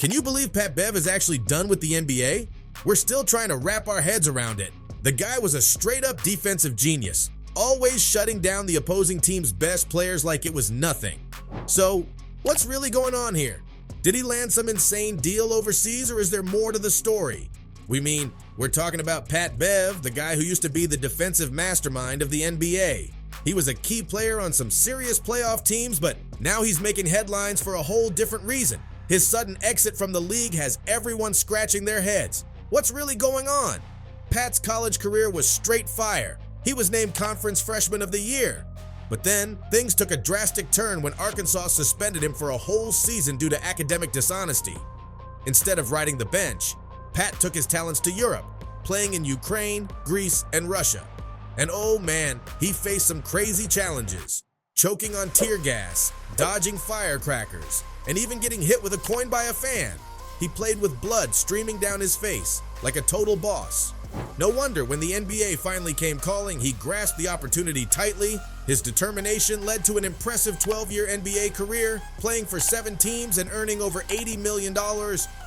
Can you believe Pat Bev is actually done with the NBA? We're still trying to wrap our heads around it. The guy was a straight-up defensive genius, always shutting down the opposing team's best players like it was nothing. So, what's really going on here? Did he land some insane deal overseas, or is there more to the story? We're talking about Pat Bev, the guy who used to be the defensive mastermind of the NBA. He was a key player on some serious playoff teams, but now he's making headlines for a whole different reason. His sudden exit from the league has everyone scratching their heads. What's really going on? Pat's college career was straight fire. He was named Conference Freshman of the Year. But then, things took a drastic turn when Arkansas suspended him for a whole season due to academic dishonesty. Instead of riding the bench, Pat took his talents to Europe, playing in Ukraine, Greece, and Russia. And oh man, he faced some crazy challenges. Choking on tear gas, dodging firecrackers, and even getting hit with a coin by a fan. He played with blood streaming down his face, like a total boss. No wonder when the NBA finally came calling, he grasped the opportunity tightly. His determination led to an impressive 12-year NBA career, playing for 7 teams and earning over $80 million.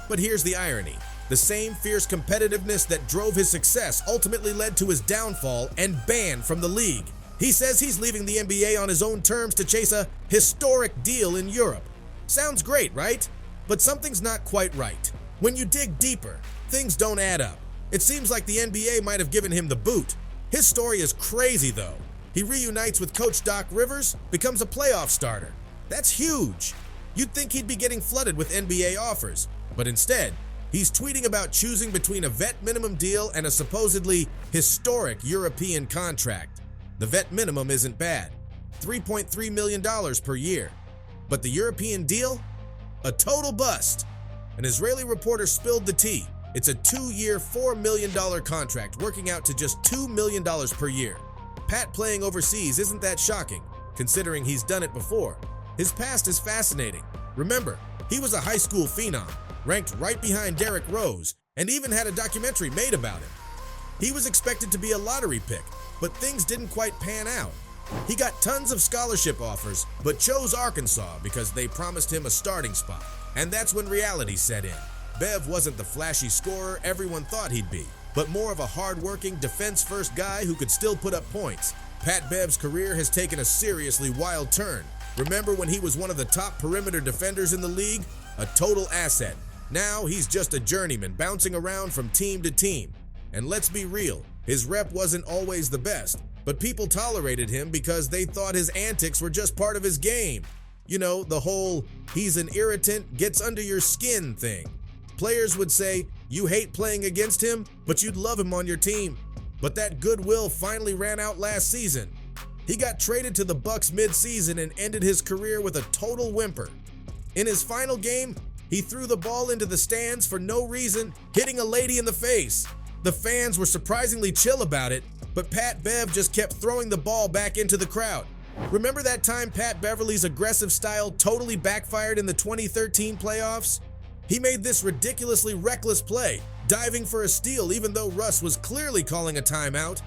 But here's the irony. The same fierce competitiveness that drove his success ultimately led to his downfall and ban from the league. He says he's leaving the NBA on his own terms to chase a historic deal in Europe. Sounds great, right? But something's not quite right. When you dig deeper, things don't add up. It seems like the NBA might have given him the boot. His story is crazy though. He reunites with Coach Doc Rivers, becomes a playoff starter. That's huge. You'd think he'd be getting flooded with NBA offers, but instead, he's tweeting about choosing between a vet minimum deal and a supposedly historic European contract. The vet minimum isn't bad, $3.3 million per year. But the European deal? A total bust. An Israeli reporter spilled the tea. It's a 2-year, $4 million contract, working out to just $2 million per year. Pat playing overseas isn't that shocking, considering he's done it before. His past is fascinating. Remember, he was a high school phenom, ranked right behind Derrick Rose, and even had a documentary made about him. He was expected to be a lottery pick, but things didn't quite pan out. He got tons of scholarship offers, but chose Arkansas because they promised him a starting spot. And that's when reality set in. Bev wasn't the flashy scorer everyone thought he'd be, but more of a hard-working, defense-first guy who could still put up points. Pat Bev's career has taken a seriously wild turn. Remember when he was one of the top perimeter defenders in the league? A total asset. Now he's just a journeyman bouncing around from team to team. And let's be real, his rep wasn't always the best, but people tolerated him because they thought his antics were just part of his game. You know, the whole he's an irritant, gets under your skin thing. Players would say, you hate playing against him, but you'd love him on your team. But that goodwill finally ran out last season. He got traded to the Bucks mid-season and ended his career with a total whimper. In his final game, he threw the ball into the stands for no reason, hitting a lady in the face. The fans were surprisingly chill about it, but Pat Bev just kept throwing the ball back into the crowd. Remember that time Pat Beverley's aggressive style totally backfired in the 2013 playoffs? He made this ridiculously reckless play, diving for a steal even though Russ was clearly calling a timeout.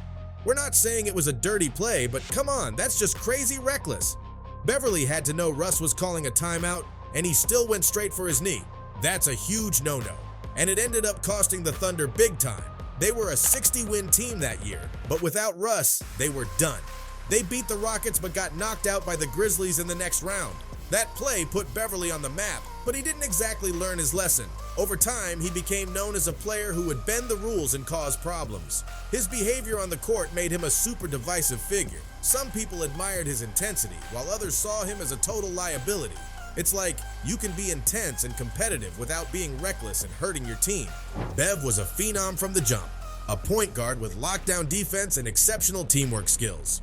We're not saying it was a dirty play, but come on, that's just crazy reckless. Beverley had to know Russ was calling a timeout, and he still went straight for his knee. That's a huge no-no, and it ended up costing the Thunder big time. They were a 60-win team that year, but without Russ, they were done. They beat the Rockets but got knocked out by the Grizzlies in the next round. That play put Beverley on the map, but he didn't exactly learn his lesson. Over time, he became known as a player who would bend the rules and cause problems. His behavior on the court made him a super divisive figure. Some people admired his intensity, while others saw him as a total liability. It's like, you can be intense and competitive without being reckless and hurting your team. Bev was a phenom from the jump, a point guard with lockdown defense and exceptional teamwork skills.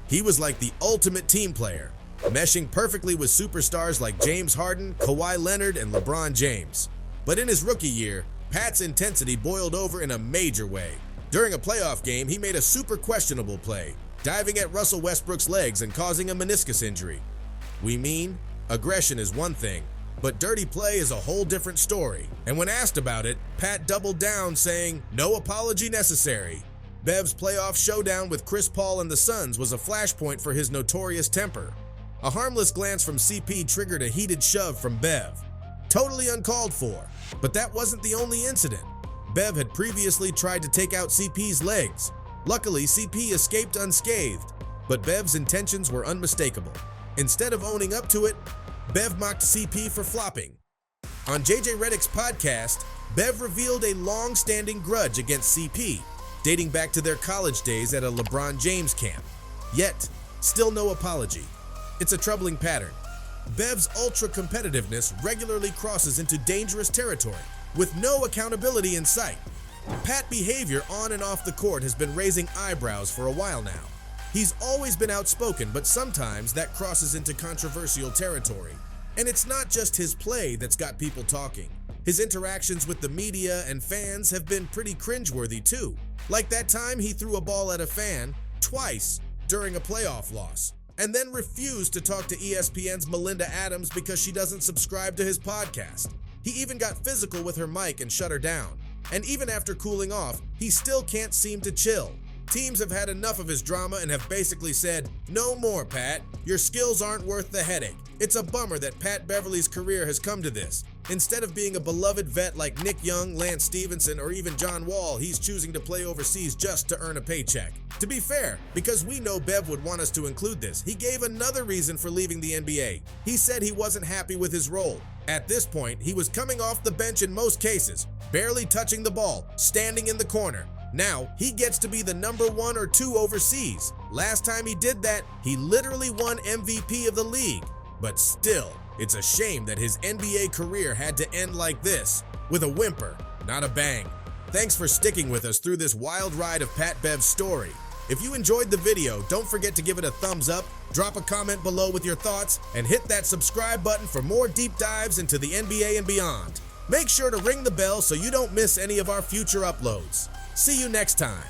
He was like the ultimate team player, meshing perfectly with superstars like James Harden, Kawhi Leonard, and LeBron James. But in his rookie year, Pat's intensity boiled over in a major way. During a playoff game, he made a super questionable play, diving at Russell Westbrook's legs and causing a meniscus injury. Aggression is one thing, but dirty play is a whole different story. And when asked about it, Pat doubled down, saying, "No apology necessary." Bev's playoff showdown with Chris Paul and the Suns was a flashpoint for his notorious temper. A harmless glance from CP triggered a heated shove from Bev. Totally uncalled for. But that wasn't the only incident. Bev had previously tried to take out CP's legs. Luckily, CP escaped unscathed, but Bev's intentions were unmistakable. Instead of owning up to it, Bev mocked CP for flopping. On JJ Redick's podcast, Bev revealed a long-standing grudge against CP, dating back to their college days at a LeBron James camp. Yet, still no apology. It's a troubling pattern. Bev's ultra-competitiveness regularly crosses into dangerous territory, with no accountability in sight. Pat behavior on and off the court has been raising eyebrows for a while now. He's always been outspoken, but sometimes that crosses into controversial territory. And it's not just his play that's got people talking. His interactions with the media and fans have been pretty cringeworthy too. Like that time he threw a ball at a fan twice during a playoff loss, and then refused to talk to ESPN's Melinda Adams because she doesn't subscribe to his podcast. He even got physical with her mic and shut her down. And even after cooling off, he still can't seem to chill. Teams have had enough of his drama and have basically said, "No more, Pat. Your skills aren't worth the headache." It's a bummer that Pat Beverley's career has come to this. Instead of being a beloved vet like Nick Young, Lance Stevenson, or even John Wall, he's choosing to play overseas just to earn a paycheck. To be fair, because we know Bev would want us to include this, he gave another reason for leaving the NBA. He said he wasn't happy with his role. At this point, he was coming off the bench in most cases, barely touching the ball, standing in the corner. Now, he gets to be the number 1 or 2 overseas. Last time he did that, he literally won MVP of the league. But still, it's a shame that his NBA career had to end like this, with a whimper, not a bang. Thanks for sticking with us through this wild ride of Pat Bev's story. If you enjoyed the video, don't forget to give it a thumbs up, drop a comment below with your thoughts, and hit that subscribe button for more deep dives into the NBA and beyond. Make sure to ring the bell so you don't miss any of our future uploads. See you next time.